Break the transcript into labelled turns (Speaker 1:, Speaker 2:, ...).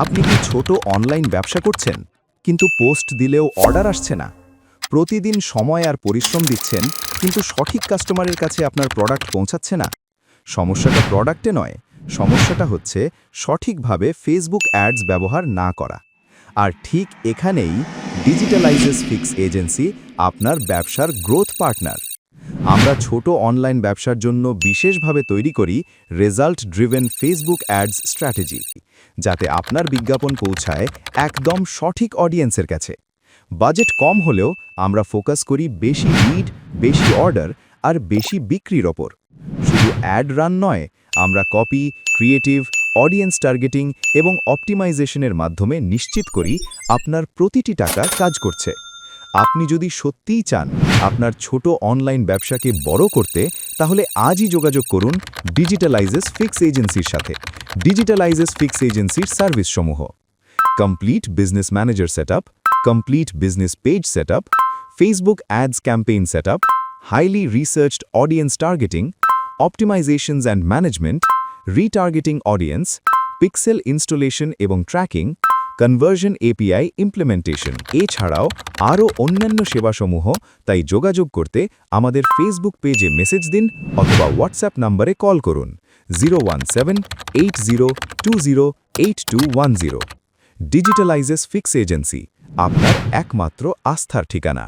Speaker 1: আপনি কি ছোট অনলাইন ব্যবসা করছেন কিন্তু পোস্ট দিলেও অর্ডার আসছে না? প্রতিদিন সময় আর পরিশ্রম দিচ্ছেন কিন্তু সঠিক কাস্টমারের কাছে আপনার প্রোডাক্ট পৌঁছাচ্ছে না? সমস্যাটা প্রোডাক্টে নয়, সমস্যাটা হচ্ছে সঠিকভাবে ফেসবুক অ্যাডস ব্যবহার না করা। আর ঠিক এখানেই ডিজিটালাইজেস ফিক্স এজেন্সি আপনার ব্যবসার গ্রোথ পার্টনার। আমরা ছোট অনলাইন ব্যবসার জন্য বিশেষভাবে তৈরি করি result driven Facebook ads strategy, যাতে আপনার বিজ্ঞাপন পৌঁছায় একদম সঠিক অডিয়েন্সের কাছে। বাজেট কম হলেও আমরা ফোকাস করি বেশি লিড, বেশি অর্ডার আর বেশি বিক্রির ওপর। শুধু অ্যাড রান নয়, আমরা কপি, ক্রিয়েটিভ, অডিয়েন্স টার্গেটিং এবং অপটিমাইজেশনের মাধ্যমে নিশ্চিত করি আপনার প্রতিটি টাকা কাজ করছে। আপনি যদি সত্যিই চান আপনার ছোট অনলাইন ব্যবসাকে বড় করতে, তাহলে আজই যোগাযোগ করুন ডিজিটালাইজেস ফিক্স এজেন্সির সাথে। ডিজিটালাইজেস ফিক্স এজেন্সির সার্ভিসসমূহ: complete business manager setup, complete business page setup, Facebook ads campaign setup, highly researched audience targeting, optimizations and management, retargeting audience, pixel installation এবং ট্র্যাকিং, কনভার্জন এপিআই ইমপ্লিমেন্টেশন। এছাড়াও আরও অন্যান্য সেবাসমূহ। তাই যোগাযোগ করতে আমাদের ফেসবুক পেজে মেসেজ দিন অথবা হোয়াটসঅ্যাপ নম্বরে কল করুন 01780208210। ডিজিটালাইজেস ফিক্স এজেন্সি, আপনার একমাত্র আস্থার ঠিকানা।